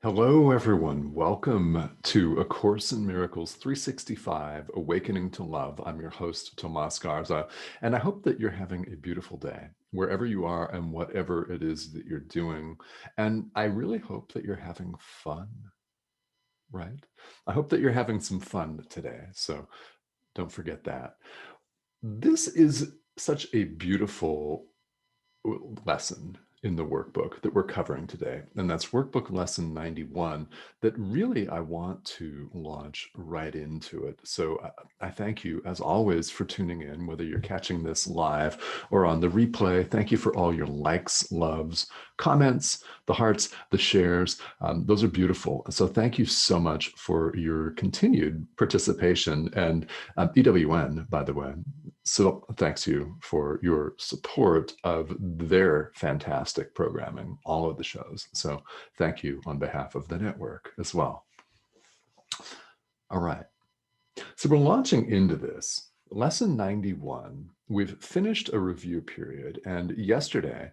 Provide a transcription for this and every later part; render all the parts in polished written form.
Hello, everyone. Welcome to A Course in Miracles 365, Awakening to Love. I'm your host, Tomas Garza, and I hope that you're having a beautiful day, wherever you are and whatever it is that you're doing. And I really hope that you're having fun, right? I hope that you're having some fun today, so don't forget that. This is such a beautiful lesson in the workbook that we're covering today. And that's workbook lesson 91 that really I want to launch right into it. So I thank you as always for tuning in, whether you're catching this live or on the replay. Thank you for all your likes, loves, comments, the hearts, the shares. Those are beautiful. So thank you so much for your continued participation. And EWN, by the way, so thanks you for your support of their fantastic programming, all of the shows. So thank you on behalf of the network as well. All right. So we're launching into this. Lesson 91, we've finished a review period. And yesterday,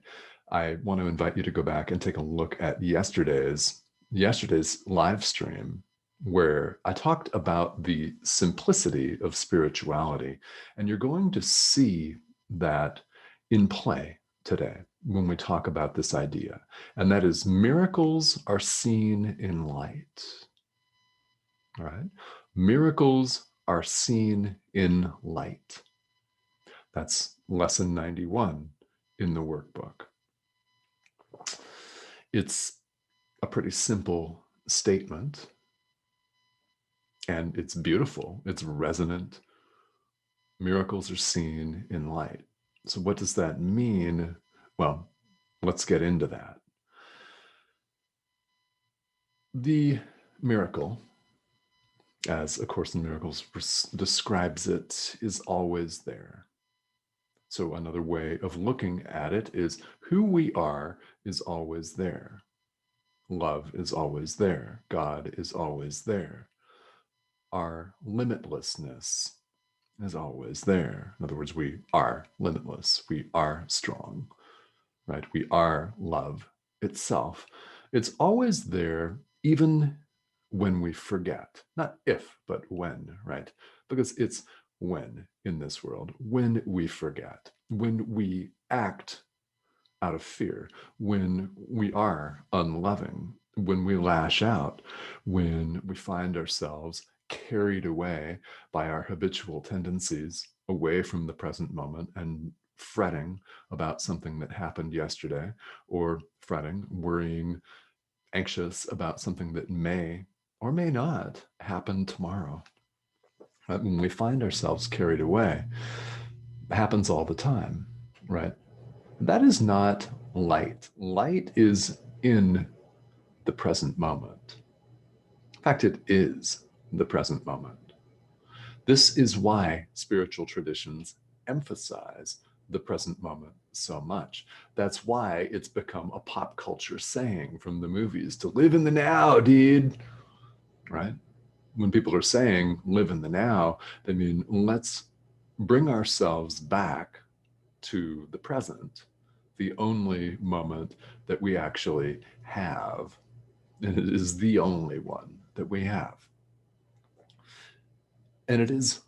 I want to invite you to go back and take a look at yesterday's live stream, where I talked about the simplicity of spirituality. And you're going to see that in play today when we talk about this idea. And that is, miracles are seen in light. All right. Miracles are seen in light. That's lesson 91 in the workbook. It's a pretty simple statement, and it's beautiful. It's resonant. Miracles are seen in light. So what does that mean? Well, let's get into that. The miracle, as A Course in Miracles describes it, is always there. So another way of looking at it is who we are is always there. Love is always there. God is always there. Our limitlessness is always there. In other words, we are limitless. We are strong, right? We are love itself. It's always there, even when we forget. Not if, but when, right? Because it's when in this world, when we forget, when we act out of fear, when we are unloving, when we lash out, when we find ourselves carried away by our habitual tendencies away from the present moment and fretting about something that happened yesterday, or fretting, worrying, anxious about something that may or may not happen tomorrow. When we find ourselves carried away, it happens all the time, right? That is not light. Light is in the present moment. In fact, it is the present moment. This is why spiritual traditions emphasize the present moment so much. That's why it's become a pop culture saying from the movies to live in the now, dude, right? When people are saying live in the now, they mean let's bring ourselves back to the present, the only moment that we actually have. And it is the only one that we have. And it is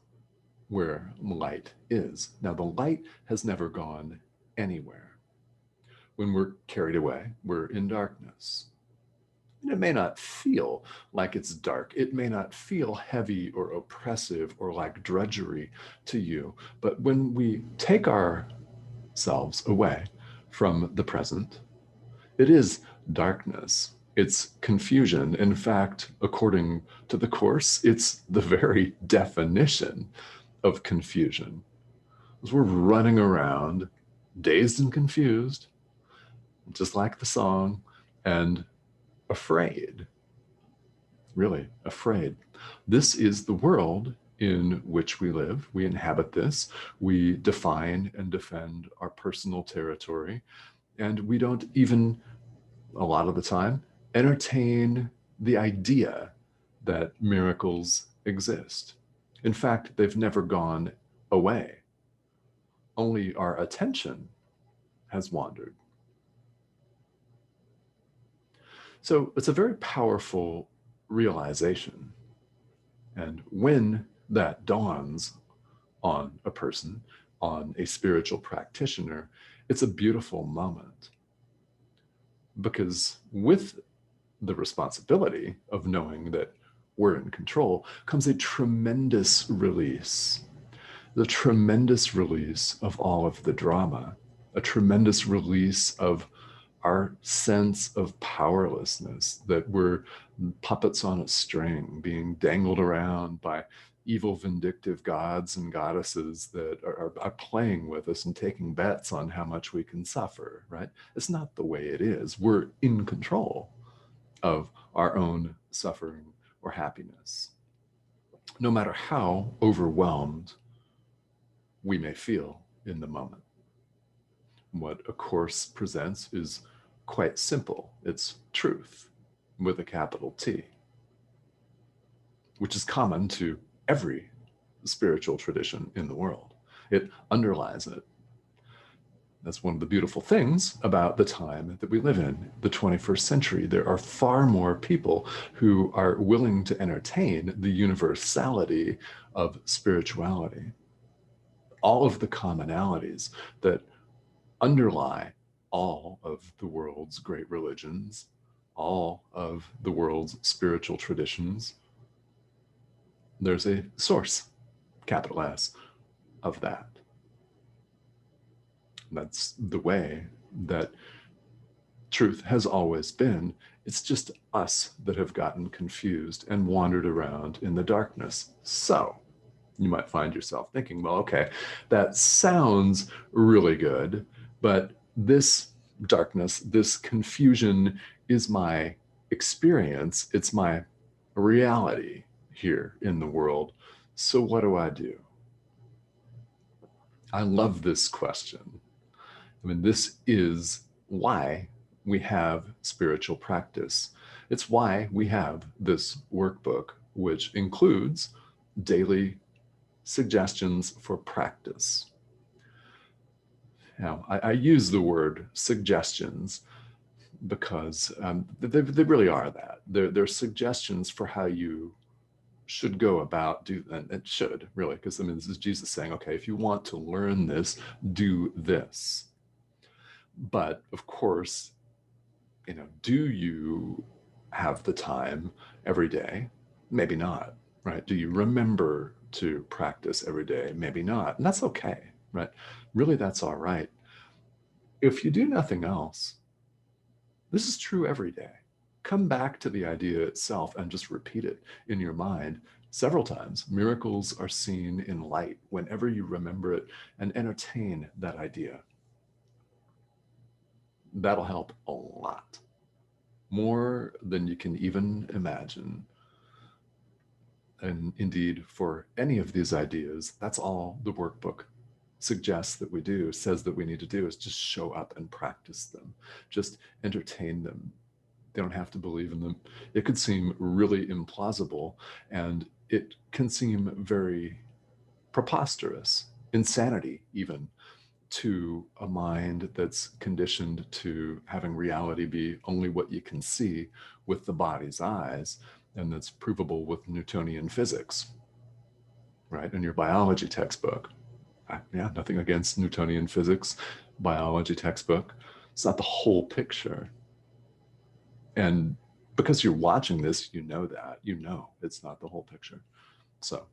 where light is. Now, the light has never gone anywhere. When we're carried away, we're in darkness. And it may not feel like it's dark. It may not feel heavy or oppressive or like drudgery to you. But when we take ourselves away from the present, it is darkness. It's confusion. In fact, according to the Course, it's the very definition of confusion. As we're running around, dazed and confused, just like the song, and afraid, really afraid. This is the world in which we live. We inhabit this. We define and defend our personal territory. And we don't even, a lot of the time, entertain the idea that miracles exist. In fact, they've never gone away. Only our attention has wandered. So it's a very powerful realization. And when that dawns on a person, on a spiritual practitioner, it's a beautiful moment. Because with the responsibility of knowing that we're in control comes a tremendous release. The tremendous release of all of the drama, a tremendous release of our sense of powerlessness, that we're puppets on a string being dangled around by evil, vindictive gods and goddesses that are playing with us and taking bets on how much we can suffer, right? It's not the way it is. We're in control of our own suffering or happiness, no matter how overwhelmed we may feel in the moment. What A Course presents is quite simple. It's truth with a capital T, which is common to every spiritual tradition in the world. It underlies it. That's one of the beautiful things about the time that we live in, the 21st century. There are far more people who are willing to entertain the universality of spirituality. All of the commonalities that underlie all of the world's great religions, all of the world's spiritual traditions. There's a source, capital S, of that. That's the way that truth has always been. It's just us that have gotten confused and wandered around in the darkness. So you might find yourself thinking, well, okay, that sounds really good, but this darkness, this confusion is my experience. It's my reality here in the world. So what do I do? I love this question. I mean, this is why we have spiritual practice. It's why we have this workbook, which includes daily suggestions for practice. Now, I use the word suggestions because they really are that. They're suggestions for how you should go about and it should really, because I mean, this is Jesus saying, okay, if you want to learn this, do this. But of course, do you have the time every day? Maybe not, right? Do you remember to practice every day? Maybe not. And that's okay, right? Really, that's all right. If you do nothing else, this is true every day. Come back to the idea itself and just repeat it in your mind several times. Miracles are seen in light whenever you remember it and entertain that idea. That'll help a lot, more than you can even imagine. And indeed, for any of these ideas, that's all the workbook suggests that we do, says that we need to do, is just show up and practice them, just entertain them. They don't have to believe in them. It could seem really implausible, and it can seem very preposterous, insanity even, to a mind that's conditioned to having reality be only what you can see with the body's eyes, and that's provable with Newtonian physics, right? In your biology textbook. Yeah, nothing against Newtonian physics, biology textbook. It's not the whole picture. And because you're watching this, you know it's not the whole picture. So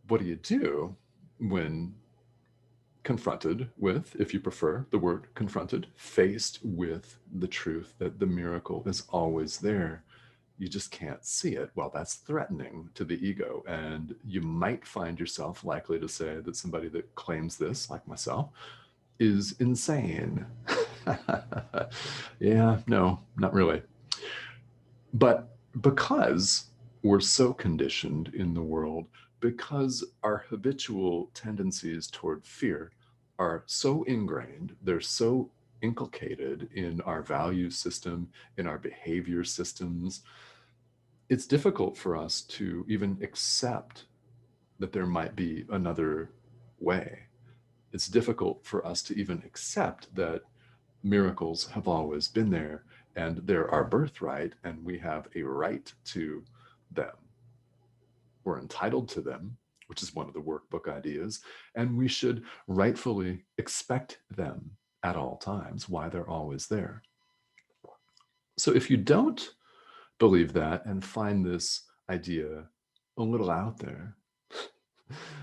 what do you do when confronted with, if you prefer the word confronted, faced with the truth that the miracle is always there? You just can't see it. Well, that's threatening to the ego. And you might find yourself likely to say that somebody that claims this, like myself, is insane. Yeah, no, not really. But because we're so conditioned in the world, because our habitual tendencies toward fear are so ingrained, they're so inculcated in our value system, in our behavior systems, it's difficult for us to even accept that there might be another way. It's difficult for us to even accept that Miracles have always been there, and they're our birthright, and we have a right to them. We're entitled to them, which is one of the workbook ideas, and we should rightfully expect them at all times, why they're always there. So if you don't believe that and find this idea a little out there,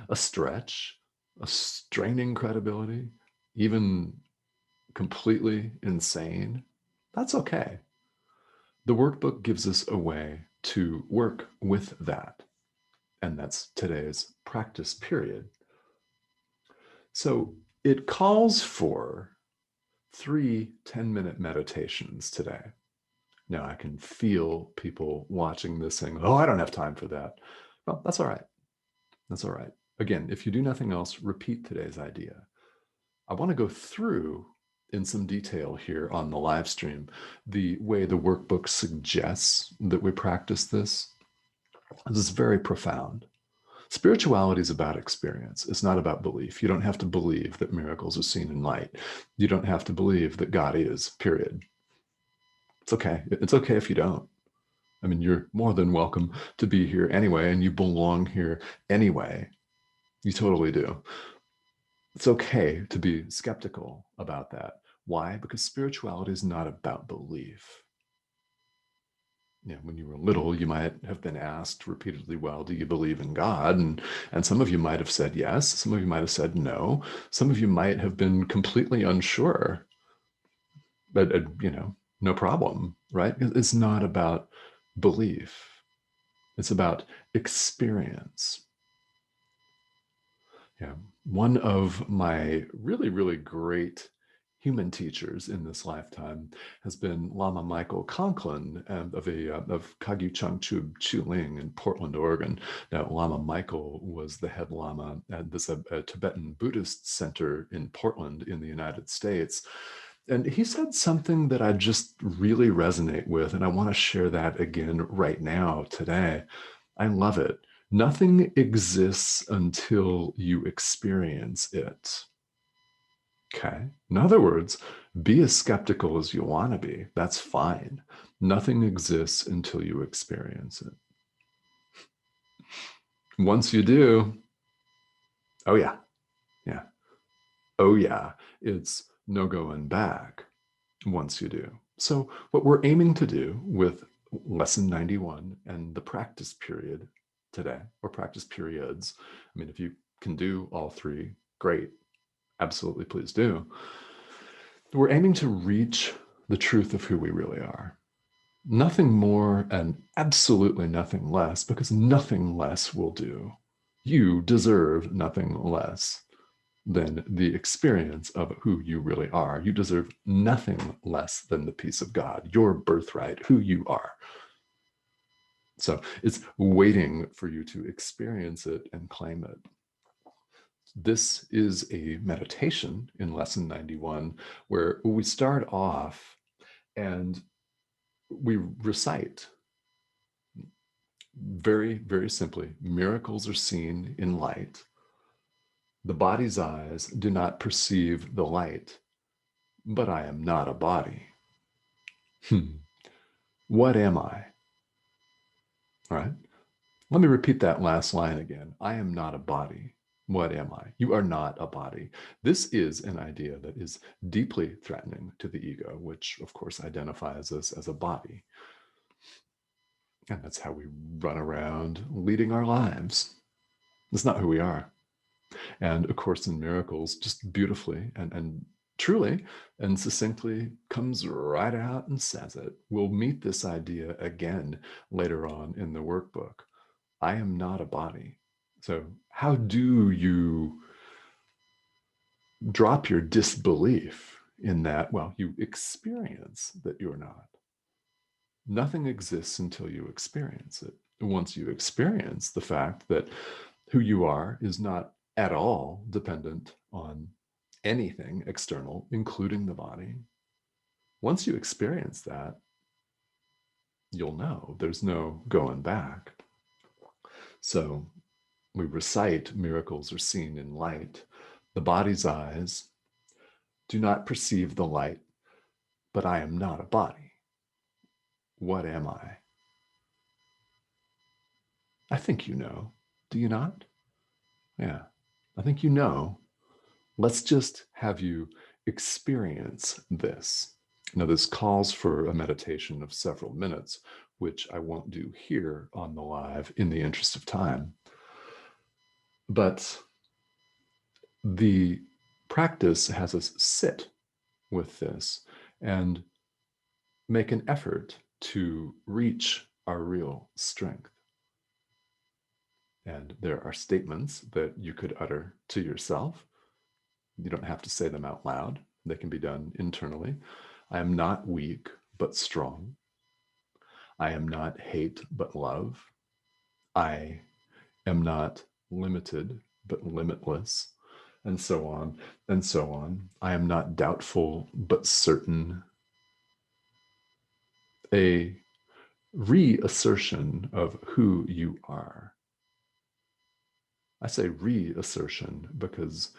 a stretch, a straining credibility, even completely insane, that's okay. The workbook gives us a way to work with that. And that's today's practice period. So it calls for 3 10-minute meditations today. Now I can feel people watching this saying, oh, I don't have time for that. Well, that's all right. That's all right. Again, if you do nothing else, repeat today's idea. I want to go through in some detail here on the live stream the way the workbook suggests that we practice this. This is very profound. Spirituality is about experience. It's not about belief. You don't have to believe that miracles are seen in light. You don't have to believe that God is, period. It's okay. It's okay if you don't. I mean, you're more than welcome to be here anyway, and you belong here anyway. You totally do. It's okay to be skeptical about that. Why? Because spirituality is not about belief. You know, when you were little, you might have been asked repeatedly, well, do you believe in God? And some of you might have said yes. Some of you might have said no. Some of you might have been completely unsure. But, no problem, right? It's not about belief. It's about experience. Yeah. One of my really, really great human teachers in this lifetime has been Lama Michael Conklin of Kagyu Changchub Chuling in Portland, Oregon. Now, Lama Michael was the head Lama at this Tibetan Buddhist center in Portland in the United States. And he said something that I just really resonate with, and I want to share that again right now, today. I love it. Nothing exists until you experience it. Okay. In other words, be as skeptical as you want to be. That's fine. Nothing exists until you experience it. Once you do, oh yeah, yeah, oh yeah, it's no going back once you do. So what we're aiming to do with lesson 91 and the practice period today, or practice periods, I mean, if you can do all 3, great. Absolutely, please do. We're aiming to reach the truth of who we really are. Nothing more and absolutely nothing less, because nothing less will do. You deserve nothing less than the experience of who you really are. You deserve nothing less than the peace of God, your birthright, who you are. So it's waiting for you to experience it and claim it. This is a meditation in lesson 91 where we start off and we recite very, very simply, miracles are seen in light. The body's eyes do not perceive the light, but I am not a body. What am I? All right. Let me repeat that last line again. I am not a body. What am I? You are not a body. This is an idea that is deeply threatening to the ego, which of course identifies us as a body. And that's how we run around leading our lives. It's not who we are. And A Course in Miracles just beautifully and truly and succinctly comes right out and says it. We'll meet this idea again later on in the workbook. I am not a body. So how do you drop your disbelief in that? Well, you experience that you're not. Nothing exists until you experience it. Once you experience the fact that who you are is not at all dependent on anything external, including the body, once you experience that, you'll know there's no going back. So we recite miracles are seen in light. The body's eyes do not perceive the light, but I am not a body. What am I? I think you know. Do you not? Yeah, I think you know. Let's just have you experience this. Now, this calls for a meditation of several minutes, which I won't do here on the live in the interest of time. But the practice has us sit with this and make an effort to reach our real strength. And there are statements that you could utter to yourself. You don't have to say them out loud. They can be done internally. I am not weak, but strong. I am not hate, but love. I am not limited, but limitless, and so on and so on. I am not doubtful, but certain. A reassertion of who you are. I say reassertion because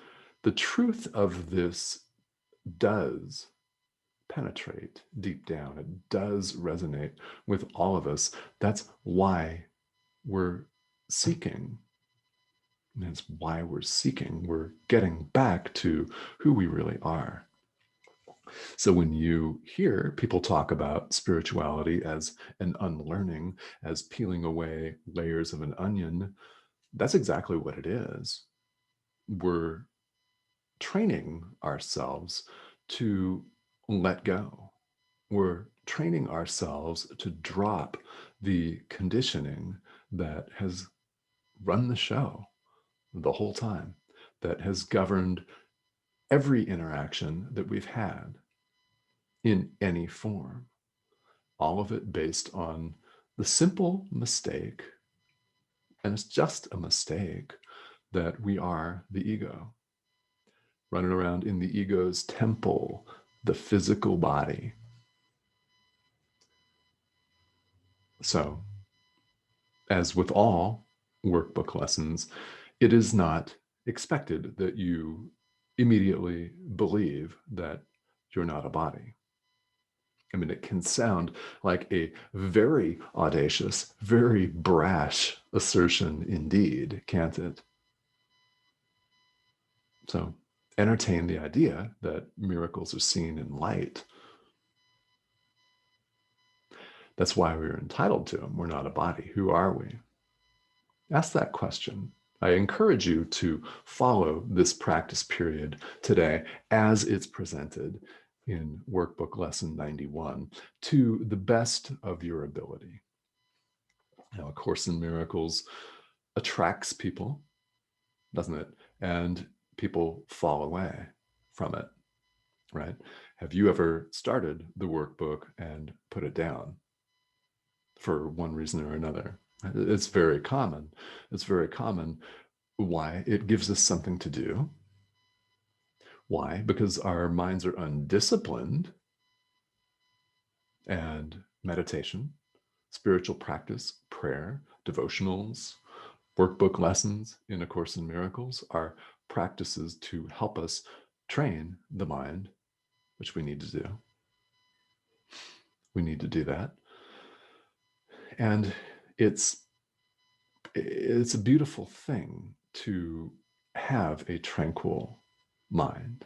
the truth of this does penetrate deep down. It does resonate with all of us. That's why we're seeking. That's why we're seeking. We're getting back to who we really are. So when you hear people talk about spirituality as an unlearning, as peeling away layers of an onion, that's exactly what it is. We're training ourselves to let go. We're training ourselves to drop the conditioning that has run the show the whole time, that has governed every interaction that we've had in any form. All of it based on the simple mistake, and it's just a mistake, that we are the ego, running around in the ego's temple, the physical body. So, as with all workbook lessons, it is not expected that you immediately believe that you're not a body. I mean, it can sound like a very audacious, very brash assertion indeed, can't it? So entertain the idea that miracles are seen in light. That's why we're entitled to them. We're not a body. Who are we? Ask that question. I encourage you to follow this practice period today as it's presented in Workbook Lesson 91 to the best of your ability. Now, A Course in Miracles attracts people, doesn't it? And people fall away from it, right? Have you ever started the workbook and put it down for one reason or another? It's very common. It's very common. Why? It gives us something to do. Why? Because our minds are undisciplined, and meditation, spiritual practice, prayer, devotionals, workbook lessons in A Course in Miracles are practices to help us train the mind, which we need to do. We need to do that. And it's a beautiful thing to have a tranquil mind.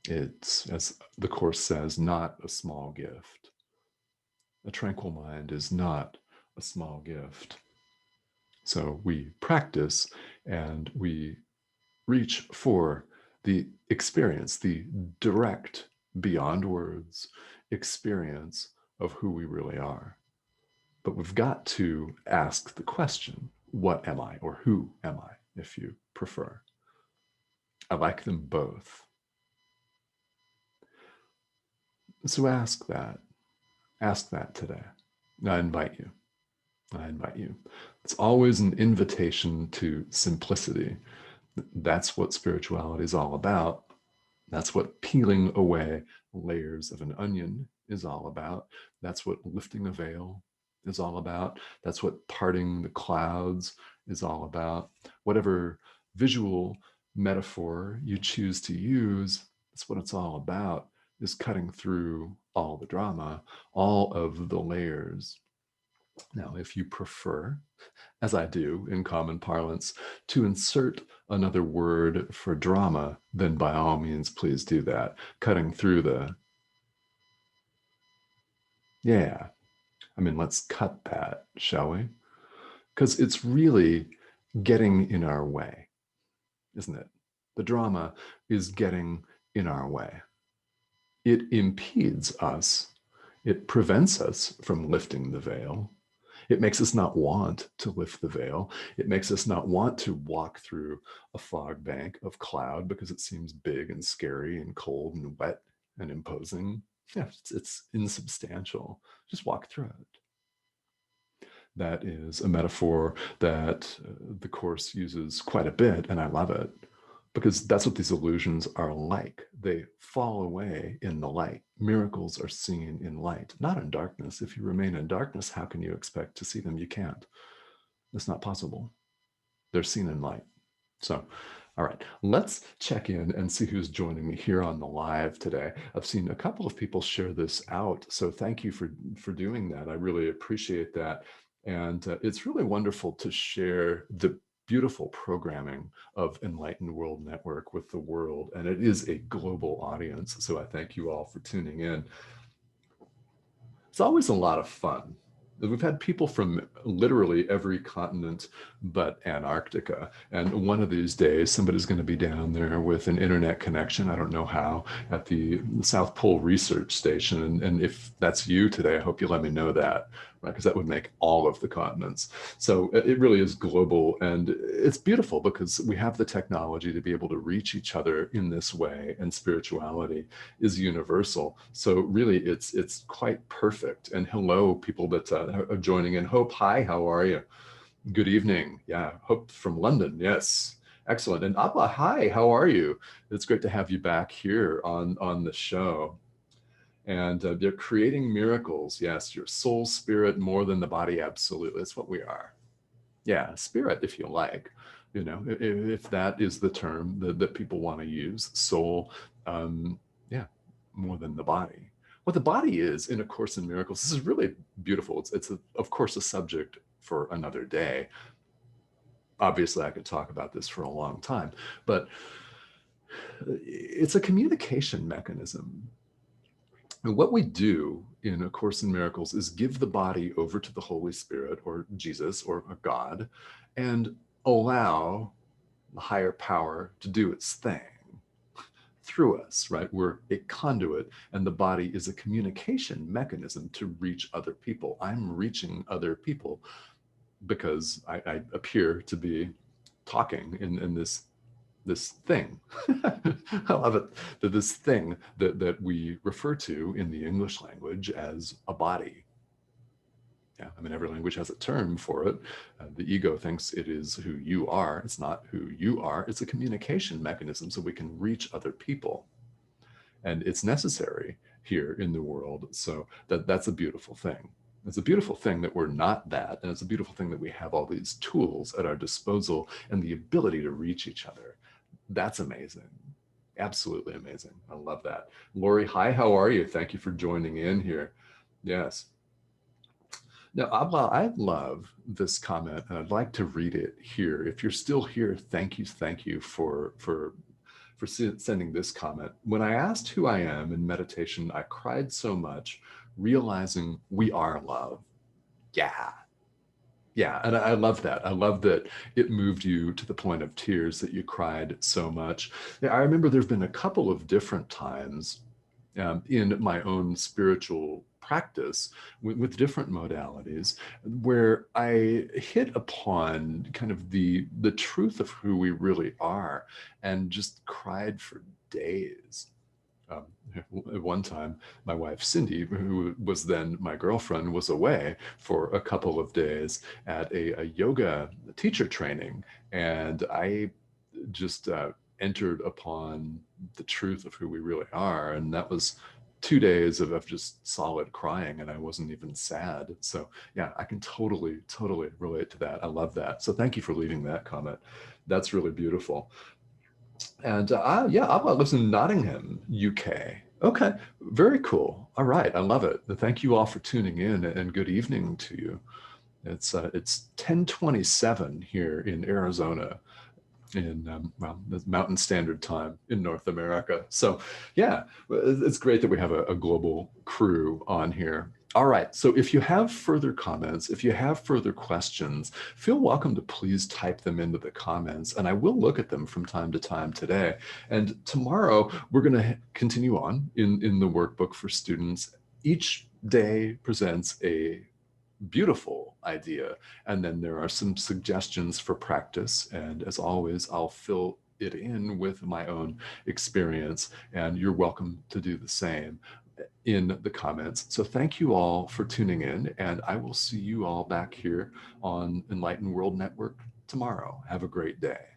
It's, as the Course says, not a small gift. A tranquil mind is not a small gift. So we practice and we reach for the experience, the direct, beyond words experience of who we really are. But we've got to ask the question, what am I? Or who am I, if you prefer? I like them both. So ask that. Ask that today. I invite you. I invite you. It's always an invitation to simplicity. That's what spirituality is all about. That's what peeling away layers of an onion is all about. That's what lifting a veil is all about. That's what parting the clouds is all about. Whatever visual metaphor you choose to use, that's what it's all about. is cutting through all the drama, all of the layers. Now, if you prefer, as I do in common parlance, to insert another word for drama, then by all means, please do that. Cutting through the, yeah, I mean, let's cut that, shall we? Because it's really getting in our way, isn't it? The drama is getting in our way. It impedes us. It prevents us from lifting the veil. It makes us not want to lift the veil. It makes us not want to walk through a fog bank of cloud because it seems big and scary and cold and wet and imposing. Yeah, it's insubstantial. Just walk through it. That is a metaphor that the Course uses quite a bit, and I love it because that's what these illusions are like. They fall away in the light. Miracles are seen in light, not in darkness. If you remain in darkness, how can you expect to see them? You can't. It's not possible. They're seen in light. So, all right, let's check in and see who's joining me here on the live today. I've seen a couple of people share this out, so thank you for doing that. I really appreciate that. And it's really wonderful to share the beautiful programming of Enlightened World Network with the world. And it is a global audience, so I thank you all for tuning in. It's always a lot of fun. We've had people from literally every continent but Antarctica. And one of these days, somebody's going to be down there with an internet connection, I don't know how, at the South Pole Research Station. And if that's you today, I hope you let me know that, right? Because that would make all of the continents. So it really is global. And it's beautiful because we have the technology to be able to reach each other in this way. And spirituality is universal. So really, it's quite perfect. And hello, people that are joining in. Hope, hi, how are you? Good evening. Yeah, Hope from London. Yes, excellent. And Abba, hi, how are you? It's great to have you back here on the show. And they're creating miracles. Yes, your soul, spirit, more than the body. Absolutely, that's what we are. Yeah, spirit, if you like. You know, if that is the term that people want to use, soul, yeah, more than the body. What the body is in A Course in Miracles, this is really beautiful. It's of course, a subject for another day. Obviously, I could talk about this for a long time, but it's a communication mechanism. And what we do in A Course in Miracles is give the body over to the Holy Spirit or Jesus or a God and allow the higher power to do its thing through us, right? We're a conduit, and the body is a communication mechanism to reach other people. I'm reaching other people because I appear to be talking in this thing. I love it, that this thing that we refer to in the English language as a body. Yeah, I mean, every language has a term for it. The ego thinks it is who you are. It's not who you are. It's a communication mechanism so we can reach other people. And it's necessary here in the world. So that's a beautiful thing. It's a beautiful thing that we're not that. And it's a beautiful thing that we have all these tools at our disposal and the ability to reach each other. That's amazing. Absolutely amazing. I love that. Lori, hi, how are you? Thank you for joining in here. Yes. Now, Abla, I love this comment, and I'd like to read it here. If you're still here, thank you for sending this comment. When I asked who I am in meditation, I cried so much, realizing we are love. Yeah. Yeah, and I love that. I love that it moved you to the point of tears, that you cried so much. Yeah, I remember there've been a couple of different times in my own spiritual practice with different modalities where I hit upon kind of the truth of who we really are and just cried for days. Um, at one time, my wife Cindy, who was then my girlfriend, was away for a couple of days at a yoga teacher training, and I just entered upon the truth of who we really are, and that was 2 days of just solid crying, and I wasn't even sad. So yeah, I can totally relate to that. I love that. So thank you for leaving that comment. That's really beautiful. And yeah, Abba lives in Nottingham, UK. Okay, very cool. All right, I love it. Thank you all for tuning in, and good evening to you. It's 10:27 here in Arizona, in well, the Mountain Standard Time in North America. So yeah, it's great that we have a global crew on here. All right, so if you have further comments, if you have further questions, feel welcome to please type them into the comments, and I will look at them from time to time today. And tomorrow we're going to continue on in the workbook for students. Each day presents a beautiful idea. And then there are some suggestions for practice. And as always, I'll fill it in with my own experience. And you're welcome to do the same in the comments. So thank you all for tuning in. And I will see you all back here on Enlightened World Network tomorrow. Have a great day.